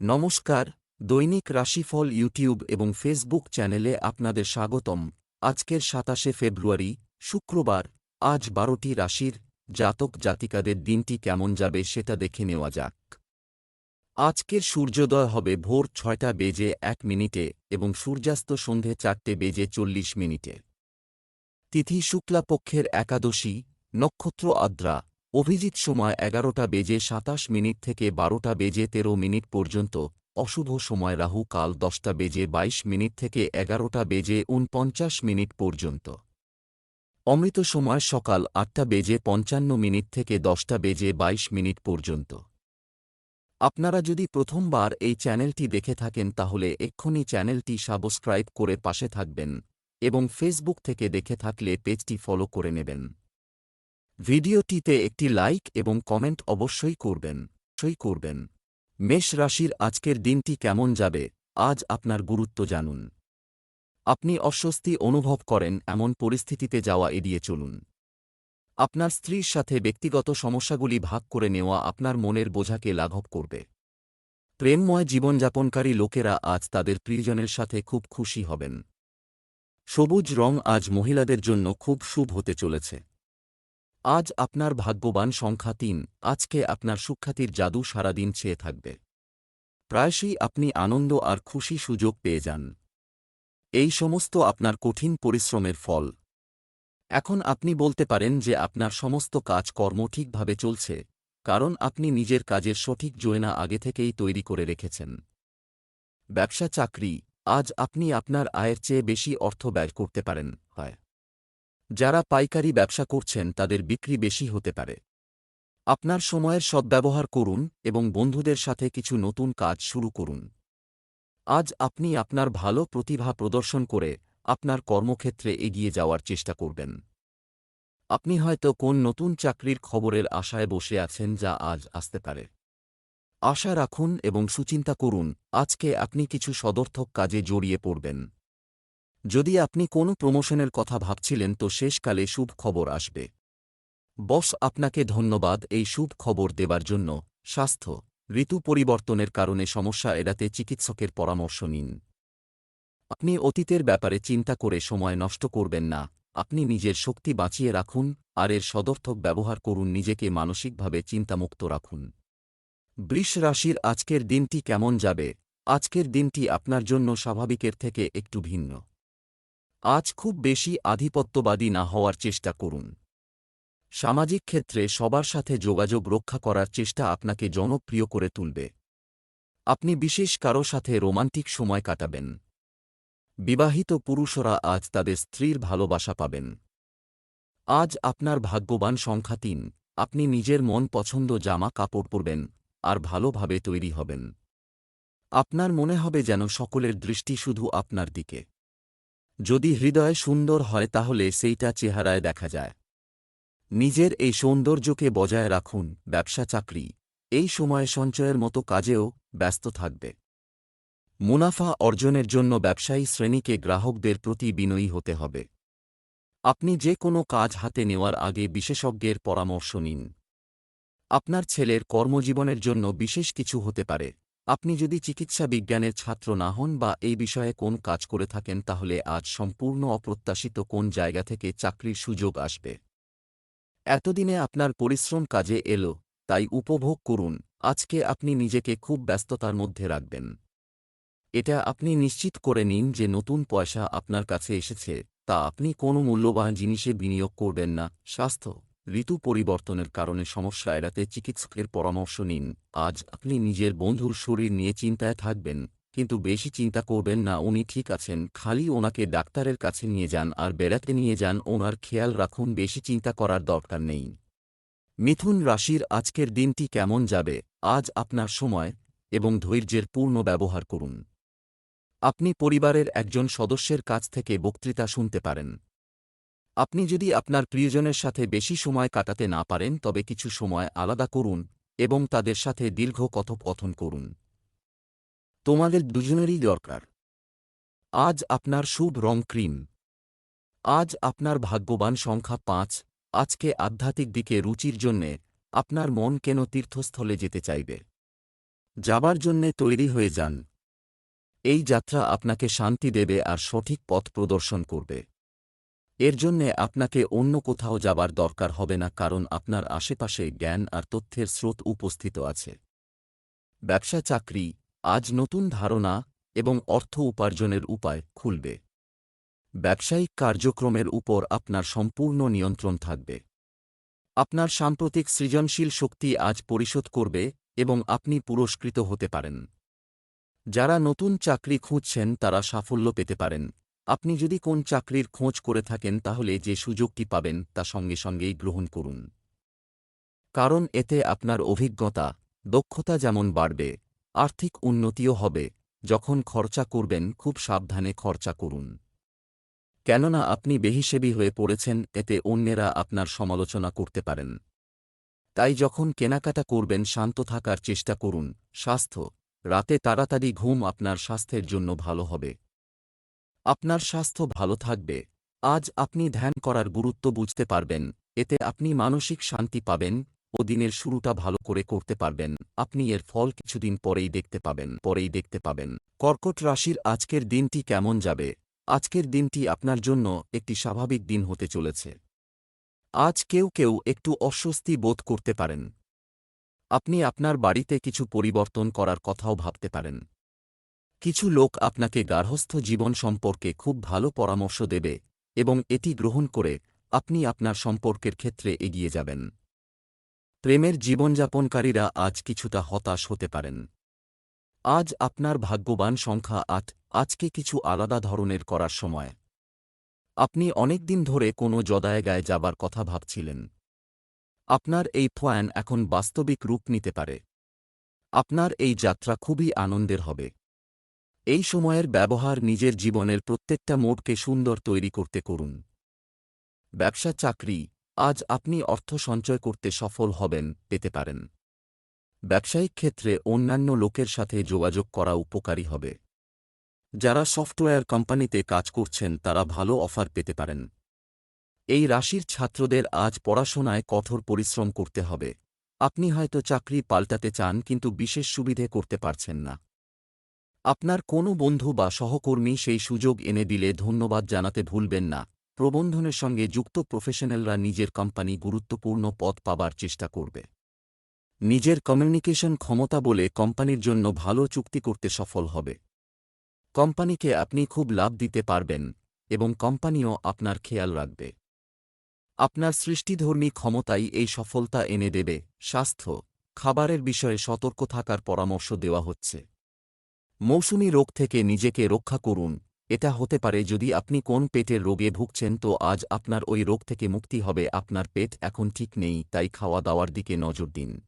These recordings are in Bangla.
নমস্কার, দৈনিক রাশিফল ইউটিউব এবং ফেসবুক চ্যানেলে আপনাদের স্বাগতম। আজকের ২৭শে ফেব্রুয়ারি, শুক্রবার। আজ ১২টি রাশির জাতক জাতিকাদের দিনটি কেমন যাবে সেটা দেখে নেওয়া যাক। আজকের সূর্যোদয় হবে ভোর ৬টা বেজে ১ মিনিটে এবং সূর্যাস্ত সন্ধে ৪টে বেজে ৪০ মিনিটে। তিথি শুক্লাপক্ষের একাদশী, নক্ষত্র আদ্রা, অভিজিৎ সময় ১১টা বেজে ২৭ মিনিট থেকে ১২টা বেজে ১৩ মিনিট পর্যন্ত, অশুভ সময় রাহু কাল ১০টা বেজে ২২ মিনিট থেকে ১১টা বেজে ৪৯ মিনিট পর্যন্ত। অমৃত সময় সকাল ৮টা বেজে ৫৫ মিনিট থেকে ১০টা বেজে ২২ মিনিট পর্যন্ত। আপনারা যদি প্রথমবার এই চ্যানেলটি দেখে থাকেন তাহলে এক্ষুনি চ্যানেলটি সাবস্ক্রাইব করে পাশে থাকবেন এবং ফেসবুক থেকে দেখে থাকলে পেজটি ফলো করে নেবেন। ভিডিওটিতে একটি লাইক এবং কমেন্ট অবশ্যই করবেন। মেষ রাশির আজকের দিনটি কেমন যাবে, আজ আপনার গুরুত্ব জানুন। আপনি অস্বস্তি অনুভব করেন এমন পরিস্থিতিতে যাওয়া এড়িয়ে চলুন। আপনার স্ত্রীর সাথে ব্যক্তিগত সমস্যাগুলি ভাগ করে নেওয়া আপনার মনের বোঝাকে লাঘব করবে। প্রেমময় জীবনযাপনকারী লোকেরা আজ তাদের প্রিয়জনের সাথে খুব খুশি হবেন। সবুজ রং আজ মহিলাদের জন্য খুব শুভ হতে চলেছে। আজ আপনার ভাগ্যবান সংখ্যা ৩। আজকে আপনার সুখ্যাতির জাদু সারাদিন ছেয়ে থাকবে। প্রায়শই আপনি আনন্দ আর খুশি সুযোগ পেয়ে যান। এই সমস্ত আপনার কঠিন পরিশ্রমের ফল। এখন আপনি বলতে পারেন যে আপনার সমস্ত কাজকর্ম ঠিকভাবে চলছে, কারণ আপনি নিজের কাজের সঠিক যোজনা আগে থেকেই তৈরি করে রেখেছেন। ব্যবসা চাকরি, আজ আপনি আপনার আয়ের চেয়ে বেশি অর্থ ব্যয় করতে পারেন। যারা পাইকারি ব্যবসা করছেন তাদের বিক্রি বেশি হতে পারে। আপনার সময়ের সদ্ব্যবহার করুন এবং বন্ধুদের সাথে কিছু নতুন কাজ শুরু করুন। আজ আপনি আপনার ভালো প্রতিভা প্রদর্শন করে আপনার কর্মক্ষেত্রে এগিয়ে যাওয়ার চেষ্টা করবেন। আপনি হয়তো কোন নতুন চাকরির খবরের আশায় বসে আছেন যা আজ আসতে পারে। আশা রাখুন এবং সুচিন্তা করুন, আজকে আপনি কিছু সদর্থক কাজে জড়িয়ে পড়বেন। যদি আপনি কোনো প্রমোশনের কথা ভাবছিলেন তো শেষকালে শুভ খবর আসবে। বস আপনাকে ধন্যবাদ এই শুভ খবর দেবার জন্য। স্বাস্থ্য, ঋতু পরিবর্তনের কারণে সমস্যা এড়াতে চিকিৎসকের পরামর্শ নিন। আপনি অতীতের ব্যাপারে চিন্তা করে সময় নষ্ট করবেন না। আপনি নিজের শক্তি বাঁচিয়ে রাখুন আর এর সদর্থক ব্যবহার করুন, নিজেকে মানসিকভাবে চিন্তামুক্ত রাখুন। বৃষ রাশির আজকের দিনটি কেমন যাবে, আজকের দিনটি আপনার জন্য স্বাভাবিকের থেকে একটু ভিন্ন। আজ খুব বেশি আধিপত্যবাদী না হওয়ার চেষ্টা করুন। সামাজিক ক্ষেত্রে সবার সাথে যোগাযোগ রক্ষা করার চেষ্টা আপনাকে জনপ্রিয় করে তুলবে। আপনি বিশেষ কারো সাথে রোমান্টিক সময় কাটাবেন। বিবাহিত পুরুষরা আজ তাদের স্ত্রীর ভালোবাসা পাবেন। আজ আপনার ভাগ্যবান সংখ্যা ৩। আপনি নিজের মন পছন্দ জামা কাপড় পরবেন আর ভালোভাবে তৈরি হবেন। আপনার মনে হবে যেন সকলের দৃষ্টি শুধু আপনার দিকে। যদি হৃদয় সুন্দর হয় তাহলে সেইটা চেহারায় দেখা যায়। নিজের এই সৌন্দর্যকে বজায় রাখুন। ব্যবসা চাকরি, এই সময়ে সঞ্চয়ের মতো কাজেও ব্যস্ত থাকবে। মুনাফা অর্জনের জন্য ব্যবসায়ী শ্রেণীকে গ্রাহকদের প্রতি বিনয়ী হতে হবে। আপনি যে কোনো কাজ হাতে নেওয়ার আগে বিশেষজ্ঞের পরামর্শ নিন। আপনার ছেলের কর্মজীবনের জন্য বিশেষ কিছু হতে পারে। আপনি যদি চিকিৎসা বিজ্ঞানের ছাত্র না হন বা এই বিষয়ে কোন কাজ করে থাকেন তাহলে আজ সম্পূর্ণ অপ্রত্যাশিত কোন জায়গা থেকে চাকরির সুযোগ আসবে। এতদিনে আপনার পরিশ্রম কাজে এলো, তাই উপভোগ করুন। আজকে আপনি নিজেকে খুব ব্যস্ততার মধ্যে রাখবেন। এটা আপনি নিশ্চিত করে নিন যে নতুন পয়সা আপনার কাছে এসেছে, তা আপনি কোনো মূল্যবান জিনিসে বিনিয়োগ করবেন না। স্বাস্থ্য, ঋতু পরিবর্তনের কারণে সমস্যা এড়াতে চিকিৎসকের পরামর্শ নিন। আজ আপনি নিজের বন্ধুর শরীর নিয়ে চিন্তায় থাকবেন, কিন্তু বেশি চিন্তা করবেন না। উনি ঠিক আছেন, খালি ওনাকে ডাক্তারের কাছে নিয়ে যান আর বেড়াতে নিয়ে যান। ওনার খেয়াল রাখুন, বেশি চিন্তা করার দরকার নেই। মিথুন রাশির আজকের দিনটি কেমন যাবে, আজ আপনার সময় এবং ধৈর্যের পূর্ণ ব্যবহার করুন। আপনি পরিবারের একজন সদস্যের কাছ থেকে বক্তৃতা শুনতে পারেন। আপনি যদি আপনার প্রিয়জনের সাথে বেশি সময় কাটাতে না পারেন তবে কিছু সময় আলাদা করুন এবং তাদের সাথে দীর্ঘ কথোপকথন করুন। তোমাদের দুজনেরই দরকার। আজ আপনার শুভ রং ক্রিম। আজ আপনার ভাগ্যবান সংখ্যা ৫। আজকে আধ্যাত্মিক দিকে রুচির জন্যে আপনার মন কেন তীর্থস্থলে যেতে চাইবে। যাবার জন্যে তৈরি হয়ে যান। এই যাত্রা আপনাকে শান্তি দেবে আর সঠিক পথ প্রদর্শন করবে। এর জন্যে আপনাকে অন্য কোথাও যাবার দরকার হবে না, কারণ আপনার আশেপাশে জ্ঞান আর তথ্যের স্রোত উপস্থিত আছে। ব্যবসা চাকরি, আজ নতুন ধারণা এবং অর্থ উপার্জনের উপায় খুলবে। ব্যবসায়িক কার্যক্রমের উপর আপনার সম্পূর্ণ নিয়ন্ত্রণ থাকবে। আপনার সাম্প্রতিক সৃজনশীল শক্তি আজ পরিশোধ করবে এবং আপনি পুরস্কৃত হতে পারেন। যারা নতুন চাকরি খুঁজছেন তারা সাফল্য পেতে পারেন। আপনি যদি কোন চাকরির খোঁজ করে থাকেন তাহলে যে সুযোগটি পাবেন তা সঙ্গে সঙ্গেই গ্রহণ করুন। কারণ এতে আপনার অভিজ্ঞতা, দক্ষতা যেমন বাড়বে, আর্থিক উন্নতিও হবে। যখন খরচা করবেন খুব সাবধানে খরচা করুন। কেননা আপনি বেহিশেবি হয়ে পড়েছেন, এতে অন্যেরা আপনার সমালোচনা করতে পারেন। তাই যখন কেনাকাটা করবেন শান্ত থাকার চেষ্টা করুন। স্বাস্থ্য, রাতে তাড়াতাড়ি ঘুম আপনার স্বাস্থ্যের জন্য ভালো হবে। আপনার স্বাস্থ্য ভালো থাকবে। আজ আপনি ধ্যান করার গুরুত্ব বুঝতে পারবেন, এতে আপনি মানসিক শান্তি পাবেন ও দিনের শুরুটা ভালো করে করতে পারবেন। আপনি এর ফল কিছুদিন পরেই দেখতে পাবেন। কর্কট রাশির আজকের দিনটি কেমন যাবে? আজকের দিনটি আপনার জন্য একটি স্বাভাবিক দিন হতে চলেছে। আজ কেউ কেউ একটু অস্বস্তি বোধ করতে পারেন। আপনি আপনার বাড়িতে কিছু পরিবর্তন করার কথাও ভাবতে পারেন। কিছু লোক আপনাকে গার্হস্থ্য জীবন সম্পর্কে খুব ভালো পরামর্শ দেবে এবং এটি গ্রহণ করে আপনি আপনার সম্পর্কের ক্ষেত্রে এগিয়ে যাবেন। প্রেমের জীবনযাপনকারীরা আজ কিছুটা হতাশ হতে পারেন। আজ আপনার ভাগ্যবান সংখ্যা ৮। আজকে কিছু আলাদা ধরনের করার সময়। আপনি অনেকদিন ধরে কোনো জায়গায় যাবার কথা ভাবছিলেন। আপনার এই প্ল্যান এখন বাস্তবিক রূপ নিতে পারে। আপনার এই যাত্রা খুবই আনন্দের হবে। এই সময়ের ব্যবহার নিজের জীবনের প্রত্যেকটা মোড়কে সুন্দর তৈরি করতে করুন। ব্যবসা চাকরি, আজ আপনি অর্থ সঞ্চয় করতে সফল পেতে পারেন। ব্যবসায়িক ক্ষেত্রে অন্যান্য লোকের সাথে যোগাযোগ করা উপকারী হবে। যারা সফটওয়্যার কোম্পানিতে কাজ করছেন তারা ভালো অফার পেতে পারেন। এই রাশির ছাত্রদের আজ পড়াশোনায় কঠোর পরিশ্রম করতে হবে। আপনি হয়তো চাকরি পাল্টাতে চান কিন্তু বিশেষ সুবিধে করতে পারছেন না। আপনার কোনো বন্ধু বা সহকর্মী সেই সুযোগ এনে দিলে ধন্যবাদ জানাতে ভুলবেন না। প্রবন্ধনের সঙ্গে যুক্ত প্রফেশনালরা নিজের কোম্পানি গুরুত্বপূর্ণ পদ পাবার চেষ্টা করবে। নিজের কমিউনিকেশন ক্ষমতা বলে কোম্পানির জন্য ভালো চুক্তি করতে সফল হবে। কোম্পানিকে আপনি খুব লাভ দিতে পারবেন এবং কোম্পানিও আপনার খেয়াল রাখবে। আপনার সৃষ্টিধর্মী ক্ষমতাই এই সফলতা এনে দেবে। স্বাস্থ্য, খাবারের বিষয়ে সতর্ক থাকার পরামর্শ দেওয়া হচ্ছে। মৌসুমী রোগ থেকে নিজেকে রক্ষা করুন। এটা হতে পারে যদি আপনি কোন পেটের রোগে ভুগছেন তো আজ আপনার ওই রোগ থেকে মুক্তি হবে। আপনার পেট এখন ঠিক নেই, তাই খাওয়া দাওয়ার দিকে নজর দিন।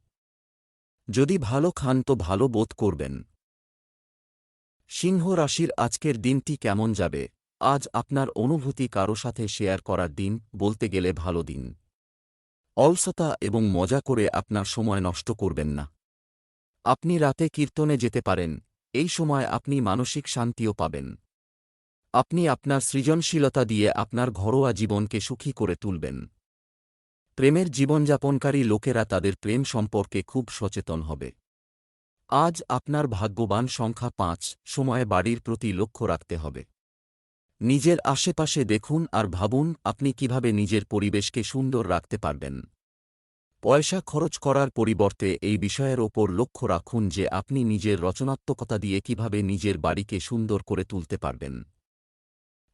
যদি ভালো খান তো ভালো বোধ করবেন। সিংহ রাশির আজকের দিনটি কেমন যাবে? আজ আপনার অনুভূতি কারো সাথে শেয়ার করার দিন, বলতে গেলে ভালো দিন। অলসতা এবং মজা করে আপনার সময় নষ্ট করবেন না। আপনি রাতে কীর্তনে যেতে পারেন। এই সময় আপনি মানসিক শান্তিও পাবেন। আপনি আপনার সৃজনশীলতা দিয়ে আপনার ঘরোয়া জীবনকে সুখী করে তুলবেন। প্রেমের জীবনযাপনকারী লোকেরা তাদের প্রেম সম্পর্কে খুব সচেতন হবে। আজ আপনার ভাগ্যবান সংখ্যা ৫। সময়ে বাড়ির প্রতি লক্ষ্য রাখতে হবে। নিজের আশেপাশে দেখুন আর ভাবুন আপনি কিভাবে নিজের পরিবেশকে সুন্দর রাখতে পারবেন। পয়সা খরচ করার পরিবর্তে এই বিষয়ের ওপর লক্ষ্য রাখুন যে আপনি নিজের রচনাত্মকতা দিয়ে কিভাবে নিজের বাড়িকে সুন্দর করে তুলতে পারবেন।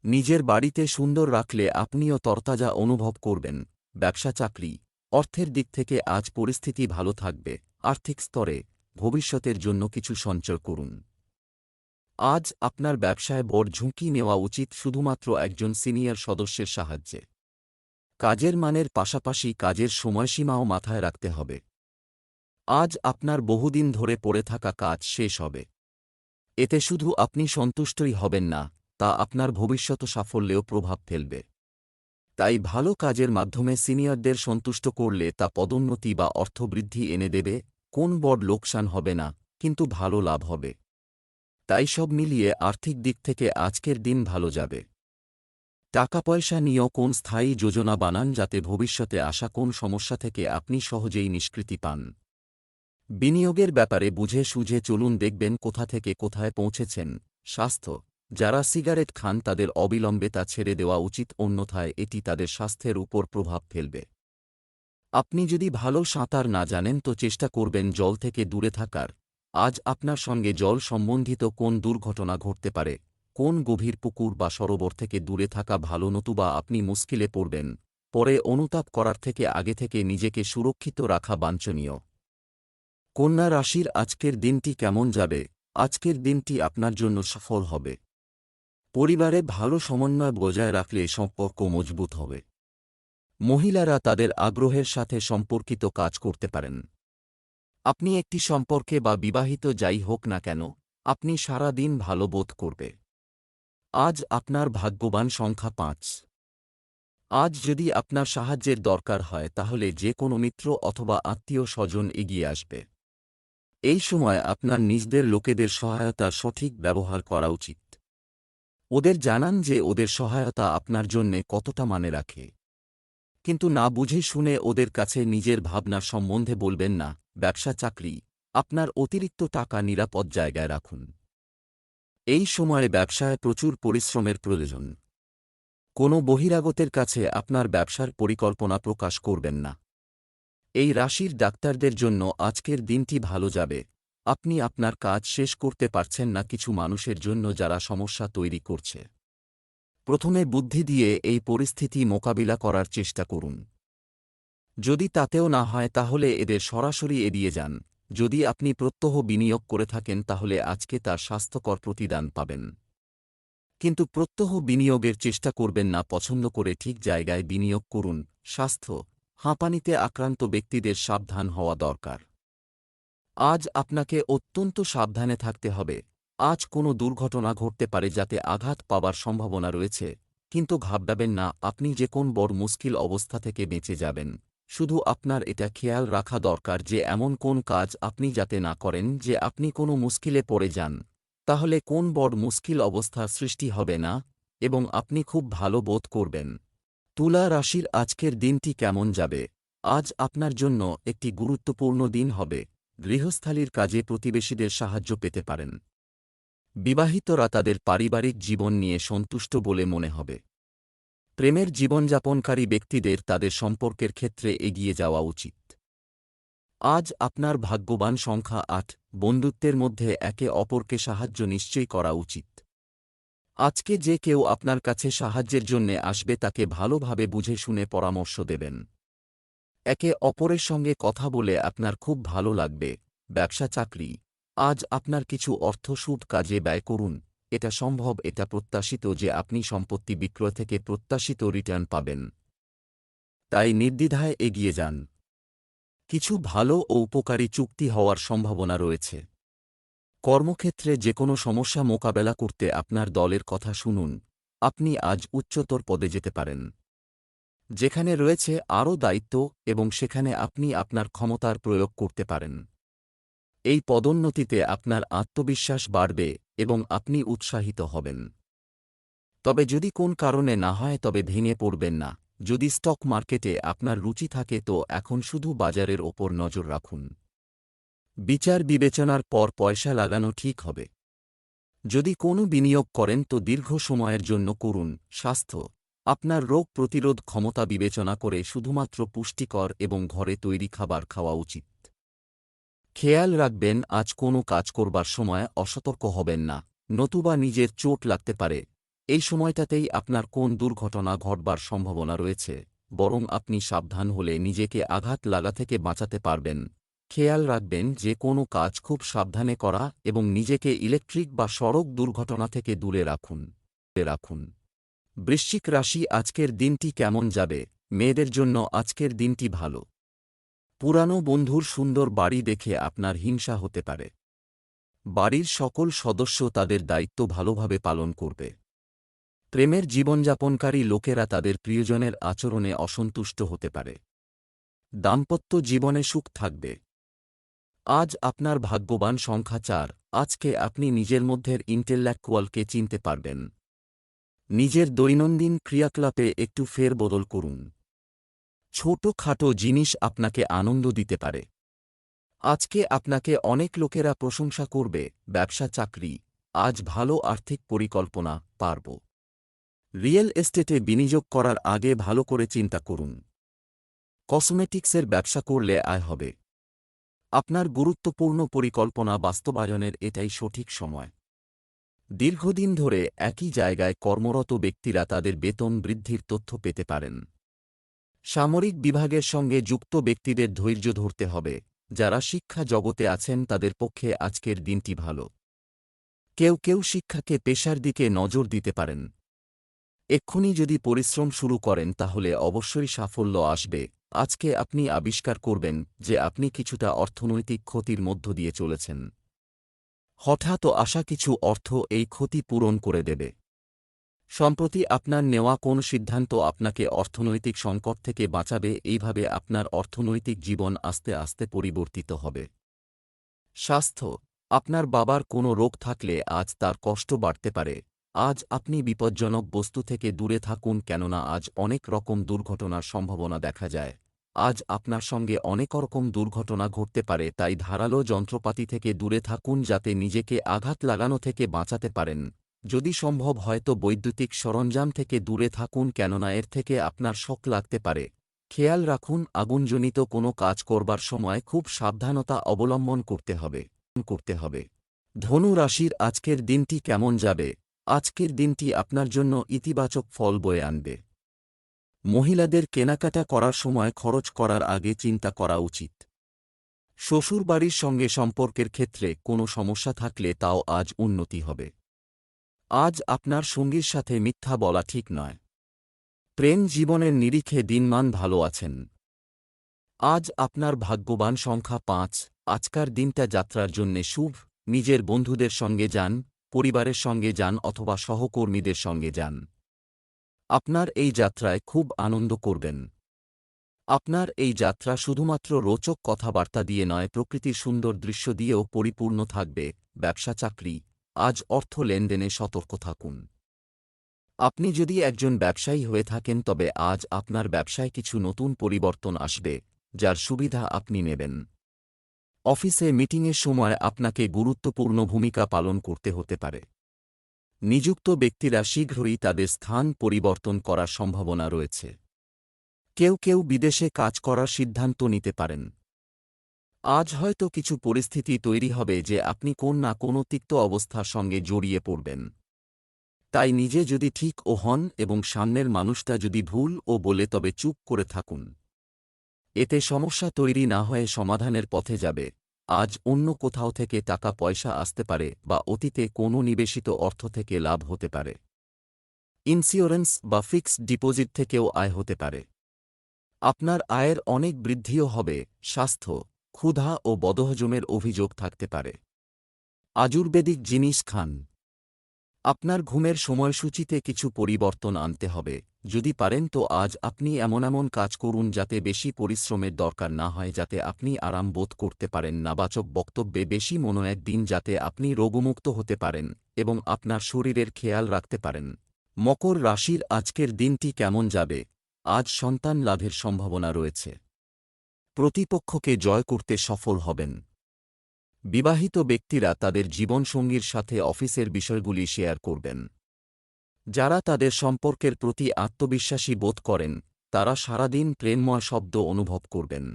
নিজের বাড়িতে সুন্দর রাখলে আপনিও তরতাজা অনুভব করবেন। ব্যবসা চাকরি, অর্থের দিক থেকে আজ পরিস্থিতি ভালো থাকবে। আর্থিক স্তরে ভবিষ্যতের জন্য কিছু সঞ্চয় করুন। আজ আপনার ব্যবসায় বড় ঝুঁকি নেওয়া উচিত শুধুমাত্র একজন সিনিয়র সদস্যের সাহায্যে। কাজের মানের পাশাপাশি কাজের সময়সীমাও মাথায় রাখতে হবে। আজ আপনার বহুদিন ধরে পড়ে থাকা কাজ শেষ হবে। এতে শুধু আপনি সন্তুষ্টই হবেন না, তা আপনার ভবিষ্যৎ সাফল্যেও প্রভাব ফেলবে। তাই ভালো কাজের মাধ্যমে সিনিয়রদের সন্তুষ্ট করলে তা পদোন্নতি বা অর্থবৃদ্ধি এনে দেবে। কোন বড় লোকসান হবে না, কিন্তু ভালো লাভ হবে। তাই সব মিলিয়ে আর্থিক দিক থেকে আজকের দিন ভালো যাবে। টাকা পয়সা নিয়েও কোন স্থায়ী যোজনা বানান যাতে ভবিষ্যতে আসা কোন সমস্যা থেকে আপনি সহজেই নিষ্কৃতি পান। বিনিয়োগের ব্যাপারে বুঝে সুঝে চলুন, দেখবেন কোথা থেকে কোথায় পৌঁছেছেন। স্বাস্থ্য, যারা সিগারেট খান তাদের অবিলম্বে তা ছেড়ে দেওয়া উচিত, অন্যথায় এটি তাদের স্বাস্থ্যের উপর প্রভাব ফেলবে। আপনি যদি ভালো সাঁতার না জানেন তো চেষ্টা করবেন জল থেকে দূরে থাকার। আজ আপনার সঙ্গে জল সম্বন্ধিত কোন দুর্ঘটনা ঘটতে পারে, কোন গভীর পুকুর বা সরোবর থেকে দূরে থাকা ভালো, নতুবা আপনি মুশকিলে পড়বেন। পরে অনুতাপ করার থেকে আগে থেকে নিজেকে সুরক্ষিত রাখা বাঞ্ছনীয়। কন্যা রাশির আজকের দিনটি কেমন যাবে? আজকের দিনটি আপনার জন্য সফল হবে। পরিবারে ভালো সমন্বয় বজায় রাখলে সম্পর্ক মজবুত হবে। মহিলারা তাদের আগ্রহের সাথে সম্পর্কিত কাজ করতে পারেন। আপনি একটি সম্পর্কে বা বিবাহিত যাই হোক না কেন, আপনি সারা দিন ভালো বোধ করবে। আজ আপনার ভাগ্যবান সংখ্যা ৫। আজ যদি আপনার সাহায্যের দরকার হয় তাহলে যে কোনো মিত্র অথবা আত্মীয় স্বজন এগিয়ে আসবে। এই সময় আপনার নিজেদের লোকেদের সহায়তার সঠিক ব্যবহার করা উচিত। ওদের জানান যে ওদের সহায়তা আপনার জন্যে কতটা মানে রাখে। কিন্তু না বুঝে শুনে ওদের কাছে নিজের ভাবনা সম্বন্ধে বলবেন না। ব্যবসা চাকরি, আপনার অতিরিক্ত টাকা নিরাপদ জায়গায় রাখুন। এই সময়ে ব্যবসায় প্রচুর পরিশ্রমের প্রয়োজন। কোনো বহিরাগতের কাছে আপনার ব্যবসার পরিকল্পনা প্রকাশ করবেন না। এই রাশির ডাক্তারদের জন্য আজকের দিনটি ভালো যাবে। আপনি আপনার কাজ শেষ করতে পারছেন না কিছু মানুষের জন্য যারা সমস্যা তৈরি করছে। প্রথমে বুদ্ধি দিয়ে এই পরিস্থিতি মোকাবিলা করার চেষ্টা করুন। যদি তাতেও না হয় তাহলে এদের সরাসরি এড়িয়ে যান। যদি আপনি প্রত্যহ বিনিয়োগ করে থাকেন তাহলে আজকে তার স্বাস্থ্যকর প্রতিদান পাবেন। কিন্তু প্রত্যহ বিনিয়োগের চেষ্টা করবেন না, পছন্দ করে ঠিক জায়গায় বিনিয়োগ করুন। স্বাস্থ্য, হাঁপানিতে আক্রান্ত ব্যক্তিদের সাবধান হওয়া দরকার। আজ আপনাকে অত্যন্ত সাবধানে থাকতে হবে। আজ কোনো দুর্ঘটনা ঘটতে পারে যাতে আঘাত পাবার সম্ভাবনা রয়েছে, কিন্তু ঘাবড়াবেন না, আপনি যে কোন বড় মুশকিল অবস্থা থেকে বেঁচে যাবেন। শুধু আপনার এটা খেয়াল রাখা দরকার যে এমন কোন কাজ আপনি যাতে না করেন যে আপনি কোনো মুশকিলে পড়ে যান, তাহলে কোন বড় মুশকিল অবস্থার সৃষ্টি হবে না এবং আপনি খুব ভালো বোধ করবেন। তুলা রাশির আজকের দিনটি কেমন যাবে? আজ আপনার জন্য একটি গুরুত্বপূর্ণ দিন হবে। গৃহস্থালির কাজে প্রতিবেশীদের সাহায্য পেতে পারেন। বিবাহিতরা তাদের পারিবারিক জীবন নিয়ে সন্তুষ্ট বলে মনে হবে। প্রেমের জীবনযাপনকারী ব্যক্তিদের তাদের সম্পর্কের ক্ষেত্রে এগিয়ে যাওয়া উচিত। আজ আপনার ভাগ্যবান সংখ্যা ৮। বন্ধুত্বের মধ্যে একে অপরকে সাহায্য নিশ্চয়ই করা উচিত। আজকে যে কেউ আপনার কাছে সাহায্যের জন্যে আসবে তাকে ভালোভাবে বুঝে শুনে পরামর্শ দেবেন। একে অপরের সঙ্গে কথা বলে আপনার খুব ভালো লাগবে। ব্যবসা চাকরি, আজ আপনার কিছু অর্থ সুদ কাজে ব্যয় করুন। এটা সম্ভব, এটা প্রত্যাশিত যে আপনি সম্পত্তি বিক্রয় থেকে প্রত্যাশিত রিটার্ন পাবেন। তাই নির্দ্বিধায় এগিয়ে যান। কিছু ভালো ও উপকারী চুক্তি হওয়ার সম্ভাবনা রয়েছে। কর্মক্ষেত্রে যেকোনো সমস্যা মোকাবেলা করতে আপনার দলের কথা শুনুন। আপনি আজ উচ্চতর পদে যেতে পারেন, যেখানে রয়েছে আরও দায়িত্ব, এবং সেখানে আপনি আপনার ক্ষমতার প্রয়োগ করতে পারেন। এই পদোন্নতিতে আপনার আত্মবিশ্বাস বাড়বে এবং আপনি উৎসাহিত হবেন। তবে যদি কোন কারণে না হয় তবে ভেঙে পড়বেন না। যদি স্টক মার্কেটে আপনার রুচি থাকে তো এখন শুধু বাজারের ওপর নজর রাখুন। বিচার বিবেচনার পর পয়সা লাগানো ঠিক হবে। যদি কোনো বিনিয়োগ করেন তো দীর্ঘ সময়ের জন্য করুন। স্বাস্থ্য, আপনার রোগ প্রতিরোধ ক্ষমতা বিবেচনা করে শুধুমাত্র পুষ্টিকর এবং ঘরে তৈরি খাবার খাওয়া উচিত। খেয়াল রাখবেন আজ কোনো কাজ করবার সময় অসতর্ক হবেন না, নতুবা নিজের চোট লাগতে পারে। এই সময়টাতেই আপনার কোন দুর্ঘটনা ঘটবার সম্ভাবনা রয়েছে, বরং আপনি সাবধান হলে নিজেকে আঘাত লাগা থেকে বাঁচাতে পারবেন। খেয়াল রাখবেন যে কোনো কাজ খুব সাবধানে করা এবং নিজেকে ইলেকট্রিক বা সড়ক দুর্ঘটনা থেকে দূরে রাখুন। বৃশ্চিক রাশি আজকের দিনটি কেমন যাবে? মেয়েদের জন্য আজকের দিনটি ভালো। পুরানো বন্ধুর সুন্দর বাড়ি দেখে আপনার হিংসা হতে পারে। বাড়ির সকল সদস্য তাদের দায়িত্ব ভালোভাবে পালন করবে। প্রেমের জীবনযাপনকারী লোকেরা তাদের প্রিয়জনের আচরণে অসন্তুষ্ট হতে পারে। দাম্পত্য জীবনে সুখ থাকবে। আজ আপনার ভাগ্যবান সংখ্যা ৪। আজকে আপনি নিজের মধ্যের ইন্টেলেকচুয়ালকে চিনতে পারবেন। নিজের দৈনন্দিন ক্রিয়াকলাপে একটু ফেরবদল করুন। ছোটখাটো জিনিস আপনাকে আনন্দ দিতে পারে। আজকে আপনাকে অনেক লোকেরা প্রশংসা করবে। ব্যবসা চাকরি, আজ ভালো আর্থিক পরিকল্পনা, পারব। রিয়েল এস্টেটে বিনিয়োগ করার আগে ভালো করে চিন্তা করুন। কসমেটিক্সের ব্যবসা করলে আয় হবে। আপনার গুরুত্বপূর্ণ পরিকল্পনা বাস্তবায়নের এটাই সঠিক সময়। দীর্ঘদিন ধরে একই জায়গায় কর্মরত ব্যক্তিরা তাদের বেতন বৃদ্ধির তথ্য পেতে পারেন। সামরিক বিভাগের সঙ্গে যুক্ত ব্যক্তিদের ধৈর্য ধরতে হবে। যারা শিক্ষা জগতে আছেন তাদের পক্ষে আজকের দিনটি ভালো। কেউ কেউ শিক্ষাকে পেশার দিকে নজর দিতে পারেন। এক্ষুনি যদি পরিশ্রম শুরু করেন তাহলে অবশ্যই সাফল্য আসবে। আজকে আপনি আবিষ্কার করবেন যে আপনি কিছুটা অর্থনৈতিক ক্ষতির মধ্য দিয়ে চলেছেন। হঠাৎ আসা কিছু অর্থ এই ক্ষতি পূরণ করে দেবে। সম্প্রতি আপনার নেওয়া কোন সিদ্ধান্ত আপনাকে অর্থনৈতিক সংকট থেকে বাঁচাবে, এইভাবে আপনার অর্থনৈতিক জীবন আস্তে আস্তে পরিবর্তিত হবে। স্বাস্থ্য, আপনার বাবার কোনো রোগ থাকলে আজ তার কষ্ট বাড়তে পারে। আজ আপনি বিপজ্জনক বস্তু থেকে দূরে থাকুন, কেননা আজ অনেক রকম দুর্ঘটনার সম্ভাবনা দেখা যায়। আজ আপনার সঙ্গে অনেক রকম দুর্ঘটনা ঘটতে পারে, তাই ধারালো যন্ত্রপাতি থেকে দূরে থাকুন যাতে নিজেকে আঘাত লাগানো থেকে বাঁচাতে পারেন। যদি সম্ভব হয় তো বৈদ্যুতিক সরঞ্জাম থেকে দূরে থাকুন, কেননা এর থেকে আপনার শক লাগতে পারে। খেয়াল রাখুন, আগুনজনিত কোনো কাজ করবার সময় খুব সাবধানতা অবলম্বন করতে হবে। ধনু রাশির আজকের দিনটি কেমন যাবে? আজকের দিনটি আপনার জন্য ইতিবাচক ফল বয়ে আনবে। মহিলাদের কেনাকাটা করার সময় খরচ করার আগে চিন্তা করা উচিত। শ্বশুরবাড়ির সঙ্গে সম্পর্কের ক্ষেত্রে কোনো সমস্যা থাকলে তাও আজ উন্নতি হবে। আজ আপনার সঙ্গীর সাথে মিথ্যা বলা ঠিক নয়। প্রেম জীবনের নিরিখে দিনমান ভালো আছেন। আজ আপনার ভাগ্যবান সংখ্যা 5। আজকার দিনটা যাত্রার জন্যে শুভ। নিজের বন্ধুদের সঙ্গে যান, পরিবারের সঙ্গে যান অথবা সহকর্মীদের সঙ্গে যান। আপনার এই যাত্রায় খুব আনন্দ করবেন। আপনার এই যাত্রা শুধুমাত্র রোচক কথাবার্তা দিয়ে নয়, প্রকৃতির সুন্দর দৃশ্য দিয়েও পরিপূর্ণ থাকবে। ব্যবসা চাকরি, আজ অর্থ লেনদেনে সতর্ক থাকুন। আপনি যদি একজন ব্যবসায়ী হয়ে থাকেন তবে আজ আপনার ব্যবসায় কিছু নতুন পরিবর্তন আসবে, যার সুবিধা আপনি নেবেন। অফিসে মিটিংয়ের সময় আপনাকে গুরুত্বপূর্ণ ভূমিকা পালন করতে হতে পারে। নিযুক্ত ব্যক্তিরা শীঘ্রই তাদের স্থান পরিবর্তন করার সম্ভাবনা রয়েছে। কেউ কেউ বিদেশে কাজ করার সিদ্ধান্ত নিতে পারেন। আজ হয়তো কিছু পরিস্থিতি তৈরি হবে যে আপনি কোন না কোনো তিক্ত অবস্থার সঙ্গে জড়িয়ে পড়বেন। তাই নিজে যদি ঠিক ও হন এবং সামনের মানুষটা যদি ভুল ও বলে তবে চুপ করে থাকুন। এতে সমস্যা তৈরি না হয়ে সমাধানের পথে যাবে। আজ অন্য কোথাও থেকে টাকা পয়সা আসতে পারে বা অতীতে কোনো নিবেশিত অর্থ থেকে লাভ হতে পারে। ইন্স্যুরেন্স বা ফিক্সড ডিপোজিট থেকেও আয় হতে পারে। আপনার আয়ের অনেক বৃদ্ধিও হবে। স্বাস্থ্য, ক্ষুধা ও বদহজমের অভিযোগ থাকতে পারে। আয়ুর্বেদিক জিনিস খান। আপনার ঘুমের সময়সূচিতে কিছু পরিবর্তন আনতে হবে। যদি পারেন তো আজ আপনি এমন কাজ করুন যাতে বেশি পরিশ্রমের দরকার না হয়, যাতে আপনি আরাম বোধ করতে পারেন। নাবাচক বক্তব্যে বেশি মনোযোগ দিন যাতে আপনি রোগমুক্ত হতে পারেন এবং আপনার শরীরের খেয়াল রাখতে পারেন। মকর রাশির আজকের দিনটি কেমন যাবে? আজ সন্তান লাভের সম্ভাবনা রয়েছে। প্রতিপক্ষকে জয় করতে সফল হবেন। বিবাহিত ব্যক্তিরা তাদের জীবনসঙ্গীর সাথে অফিসের বিষয়গুলি শেয়ার করবেন। যারা তাদের সম্পর্কের প্রতি আত্মবিশ্বাসী বোধ করেন তারা সারাদিন প্রেমময় শব্দ অনুভব করবেন।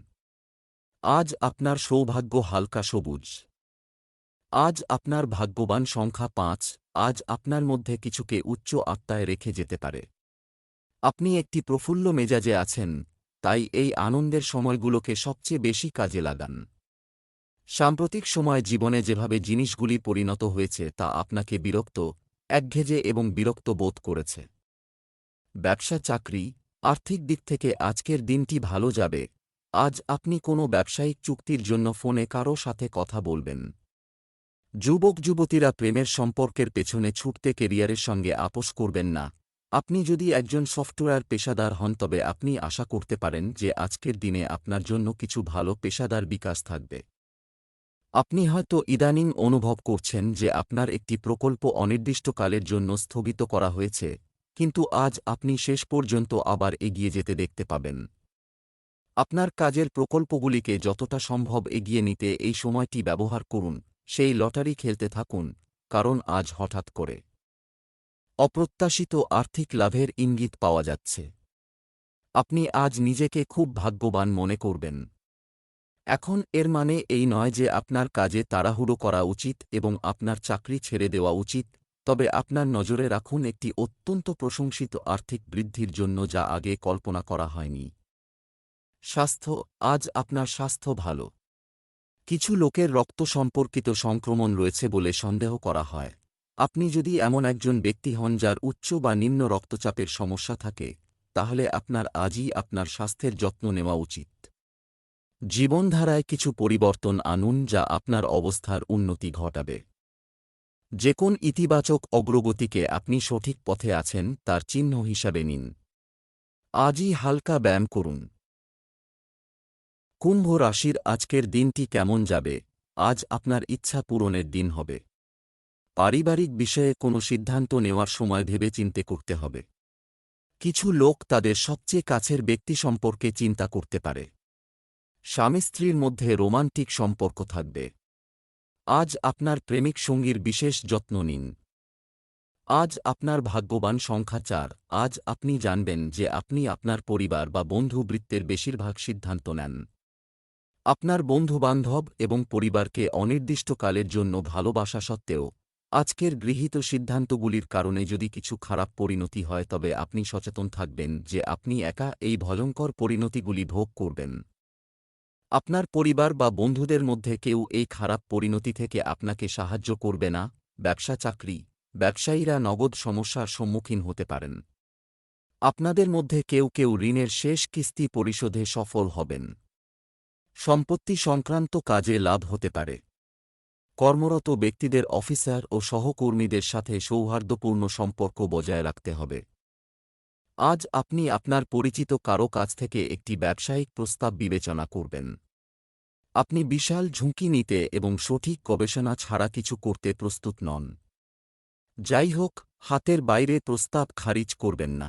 আজ আপনার সৌভাগ্য হালকা সবুজ। আজ আপনার ভাগ্যবান সংখ্যা 5। আজ আপনার মধ্যে কিছুকে উচ্চ আত্মায় রেখে যেতে পারে। আপনি একটি প্রফুল্ল মেজাজে আছেন, তাই এই আনন্দের সময়গুলোকে সবচেয়ে বেশি কাজে লাগান। সাম্প্রতিক সময় জীবনে যেভাবে জিনিসগুলি পরিণত হয়েছে তা আপনাকে বিরক্ত, একঘেয়ে এবং বিরক্ত বোধ করেছে। ব্যবসা চাকরি, আর্থিক দিক থেকে আজকের দিনটি ভালো যাবে। আজ আপনি কোনো ব্যবসায়িক চুক্তির জন্য ফোনে কারও সাথে কথা বলবেন। যুবক যুবতীরা প্রেমের সম্পর্কের পেছনে ছুটতে কেরিয়ারের সঙ্গে আপোস করবেন না। আপনি যদি একজন সফটওয়্যার পেশাদার হন তবে আপনি আশা করতে পারেন যে আজকের দিনে আপনার জন্য কিছু ভালো পেশাদার বিকাশ থাকবে। আপনি হয়তো ইদানিং অনুভব করছেন যে আপনার একটি প্রকল্প অনির্দিষ্টকালের জন্য স্থগিত করা হয়েছে, কিন্তু আজ আপনি শেষ পর্যন্ত আবার এগিয়ে যেতে দেখতে পাবেন। আপনার কাজের প্রকল্পগুলিকে যতটা সম্ভব এগিয়ে নিতে এই সময়টি ব্যবহার করুন, সেই লটারি খেলতে থাকুন, কারণ আজ হঠাৎ করে অপ্রত্যাশিত আর্থিক লাভের ইঙ্গিত পাওয়া যাচ্ছে। আপনি আজ নিজেকে খুব ভাগ্যবান মনে করবেন। এখন এর মানে এই নয় যে আপনার কাজে তাড়াহুড়ো করা উচিত এবং আপনার চাকরি ছেড়ে দেওয়া উচিত, তবে আপনার নজরে রাখুন একটি অত্যন্ত প্রশংসিত আর্থিক বৃদ্ধির জন্য যা আগে কল্পনা করা হয়নি। স্বাস্থ্য, আজ আপনার স্বাস্থ্য ভালো। কিছু লোকের রক্ত সম্পর্কিত সংক্রমণ রয়েছে বলে সন্দেহ করা হয়। আপনি যদি এমন একজন ব্যক্তি হন যার উচ্চ বা নিম্ন রক্তচাপের সমস্যা থাকে, তাহলে আপনার আজই আপনার স্বাস্থ্যের যত্ন নেওয়া উচিত। জীবনধারায় কিছু পরিবর্তন আনুন যা আপনার অবস্থার উন্নতি ঘটাবে। যে কোন ইতিবাচক অগ্রগতিকে আপনি সঠিক পথে আছেন তার চিহ্ন হিসাবে নিন। আজই হালকা ব্যায়াম করুন। কুম্ভ রাশির আজকের দিনটি কেমন যাবে? আজ আপনার ইচ্ছা পূরণের দিন হবে। পারিবারিক বিষয়ে কোনো সিদ্ধান্ত নেওয়ার সময় ভেবেচিন্তে করতে হবে। কিছু লোক তাদের সবচেয়ে কাছের ব্যক্তি সম্পর্কে চিন্তা করতে পারে। স্বামী স্ত্রীর মধ্যে রোমান্টিক সম্পর্ক থাকবে। আজ আপনার প্রেমিক সঙ্গীর বিশেষ যত্ন নিন। আজ আপনার ভাগ্যবান সংখ্যা 4। আজ আপনি জানবেন যে আপনি আপনার পরিবার বা বন্ধুবৃত্তের বেশিরভাগ সিদ্ধান্ত নেন। আপনার বন্ধুবান্ধব এবং পরিবারকে অনির্দিষ্টকালের জন্য ভালোবাসা সত্ত্বেও আজকের গৃহীত সিদ্ধান্তগুলির কারণে যদি কিছু খারাপ পরিণতি হয় তবে আপনি সচেতন থাকবেন যে আপনি একা এই ভয়ঙ্কর পরিণতিগুলি ভোগ করবেন। আপনার পরিবার বা বন্ধুদের মধ্যে কেউ এই খারাপ পরিণতি থেকে আপনাকে সাহায্য করবে না। ব্যবসা চাকরি, ব্যবসায়ীরা নগদ সমস্যার সম্মুখীন হতে পারেন। আপনাদের মধ্যে কেউ কেউ ঋণের শেষ কিস্তি পরিশোধে সফল হবেন। সম্পত্তি সংক্রান্ত কাজে লাভ হতে পারে। কর্মরত ব্যক্তিদের অফিসার ও সহকর্মীদের সাথে সৌহার্দ্যপূর্ণ সম্পর্ক বজায় রাখতে হবে। আজ আপনি আপনার পরিচিত কারো কাছ থেকে একটি ব্যবসায়িক প্রস্তাব বিবেচনা করবেন। আপনি বিশাল ঝুঁকি নিতে এবং সঠিক গবেষণা ছাড়া কিছু করতে প্রস্তুত নন। যাই হোক, হাতের বাইরে প্রস্তাব খারিজ করবেন না।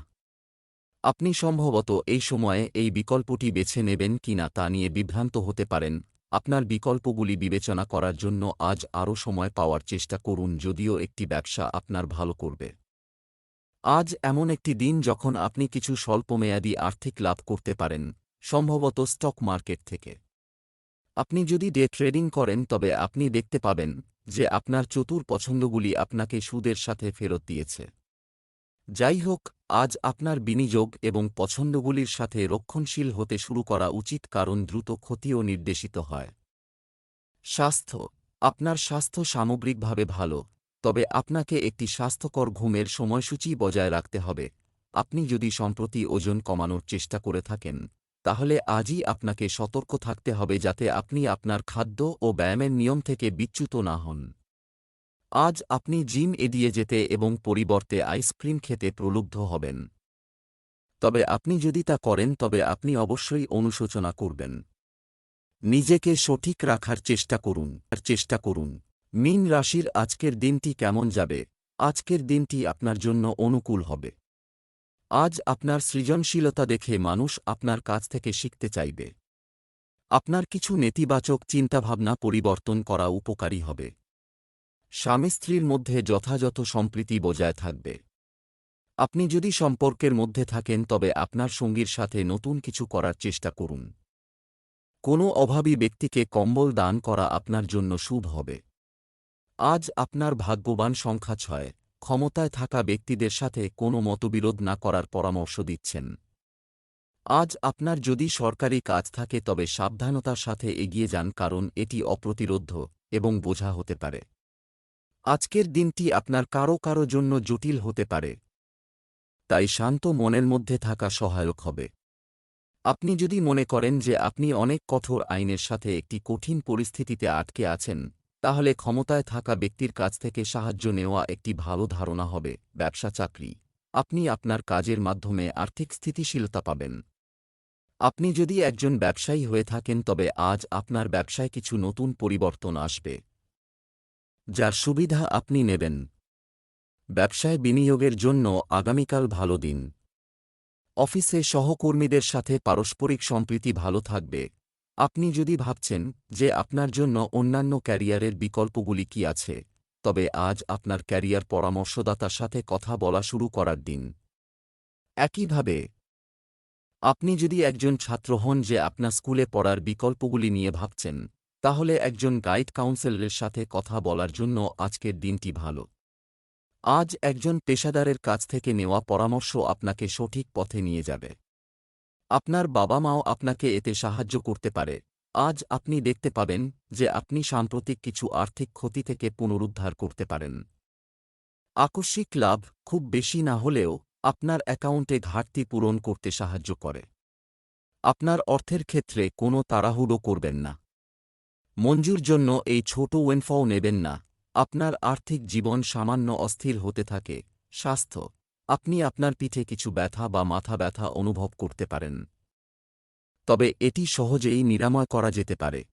আপনি সম্ভবত এই সময়ে এই বিকল্পটি বেছে নেবেন কিনা তা নিয়ে বিভ্রান্ত হতে পারেন। আপনার বিকল্পগুলি বিবেচনা করার জন্য আজ আরও সময় পাওয়ার চেষ্টা করুন, যদিও একটি ব্যবসা আপনার ভালো করবে। আজ এমন একটি দিন যখন আপনি কিছু স্বল্পমেয়াদী আর্থিক লাভ করতে পারেন, সম্ভবত স্টক মার্কেট থেকে। আপনি যদি ডে ট্রেডিং করেন তবে আপনি দেখতে পাবেন যে আপনার চতুর পছন্দগুলি আপনাকে সুদের সাথে ফেরত দিয়েছে। যাই হোক, আজ আপনার বিনিয়োগ এবং পছন্দগুলির সাথে রক্ষণশীল হতে শুরু করা উচিত, কারণ দ্রুত ক্ষতিও নির্দেশিত হয়। স্বাস্থ্য, আপনার স্বাস্থ্য সামগ্রিকভাবে ভালো, তবে আপনাকে একটি স্বাস্থ্যকর ঘুমের সময়সূচি বজায় রাখতে হবে। আপনি যদি সম্প্রতি ওজন কমানোর চেষ্টা করে থাকেন, তাহলে আজই আপনাকে সতর্ক থাকতে হবে যাতে আপনি আপনার খাদ্য ও ব্যায়ামের নিয়ম থেকে বিচ্যুত না হন। আজ আপনি জিম এড়িয়ে যেতে এবং পরিবর্তে আইসক্রিম খেতে প্রলুব্ধ হবেন। তবে আপনি যদি তা করেন তবে আপনি অবশ্যই অনুশোচনা করবেন। নিজেকে সঠিক রাখার চেষ্টা করুন। মীন রাশির আজকের দিনটি কেমন যাবে? আজকের দিনটি আপনার জন্য অনুকূল হবে। আজ আপনার সৃজনশীলতা দেখে মানুষ আপনার কাছ থেকে শিখতে চাইবে। আপনার কিছু নেতিবাচক চিন্তাভাবনা পরিবর্তন করা উপকারী হবে। স্বামী স্ত্রীর মধ্যে যথাযথ সম্প্রীতি বজায় থাকবে। আপনি যদি সম্পর্কের মধ্যে থাকেন তবে আপনার সঙ্গীর সাথে নতুন কিছু করার চেষ্টা করুন। কোনো অভাবী ব্যক্তিকে কম্বল দান করা আপনার জন্য শুভ হবে। আজ আপনার ভাগ্যবান সংখ্যা 6। ক্ষমতায় থাকা ব্যক্তিদের সাথে কোনো মতবিরোধ না করার পরামর্শ দিচ্ছেন। আজ আপনার যদি সরকারি কাজ থাকে তবে সাবধানতার সাথে এগিয়ে যান, কারণ এটি অপ্রতিরোধ্য এবং বোঝা হতে পারে। আজকের দিনটি আপনার কারো জন্য জটিল হতে পারে, তাই শান্ত মনের মধ্যে থাকা সহায়ক হবে। আপনি যদি মনে করেন যে আপনি অনেক কঠোর আইনের সাথে একটি কঠিন পরিস্থিতিতে আটকে আছেন, তাহলে ক্ষমতায় থাকা ব্যক্তির কাছ থেকে সাহায্য নেওয়া একটি ভালো ধারণা হবে। ব্যবসা চাকরি, আপনি আপনার কাজের মাধ্যমে আর্থিক স্থিতিশীলতা পাবেন। আপনি যদি একজন ব্যবসায়ী হয়ে থাকেন তবে আজ আপনার ব্যবসায় কিছু নতুন পরিবর্তন আসবে, যার সুবিধা আপনি নেবেন। ব্যবসায় বিনিয়োগের জন্য আগামীকাল ভালো দিন। অফিসে সহকর্মীদের সাথে পারস্পরিক সম্প্রীতি ভালো থাকবে। আপনি যদি ভাবছেন যে আপনার জন্য অন্যান্য ক্যারিয়ারের বিকল্পগুলি কি আছে, তবে আজ আপনার ক্যারিয়ার পরামর্শদাতার সাথে কথা বলা শুরু করার দিন। একইভাবে, আপনি যদি একজন ছাত্র হন যে আপনার স্কুলে পড়ার বিকল্পগুলি নিয়ে ভাবছেন, তাহলে একজন গাইড কাউন্সেলরের সাথে কথা বলার জন্য আজকের দিনটি ভালো। আজ একজন পেশাদারের কাছ থেকে নেওয়া পরামর্শ আপনাকে সঠিক পথে নিয়ে যাবে। আপনার বাবা-মাও আপনাকে এতে সাহায্য করতে পারে। আজ আপনি দেখতে পাবেন যে আপনি সাম্প্রতিক কিছু আর্থিক ক্ষতি থেকে পুনরুদ্ধার করতে পারেন। আকস্মিক লাভ খুব বেশি না হলেও আপনার অ্যাকাউন্টে ঘাটতি পূরণ করতে সাহায্য করে। আপনার অর্থের ক্ষেত্রে কোনো তাড়াহুড়ো করবেন না। মঞ্জুর জন্য এই ছোট ওয়েনফাও নেবেন না। আপনার আর্থিক জীবন সামান্য অস্থির হতে থাকে। স্বাস্থ্য, আপনি আপনার পিঠে কিছু ব্যথা বা মাথা ব্যথা অনুভব করতে পারেন, তবে এটি সহজেই নিরাময় করা যেতে পারে।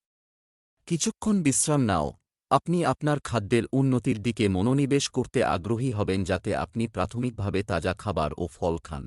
কিছুক্ষণ বিশ্রাম নাও। আপনি আপনার খাদ্যের উন্নতির দিকে মনোনিবেশ করতে আগ্রহী হবেন যাতে আপনি প্রাথমিকভাবে তাজা খাবার ও ফল খান।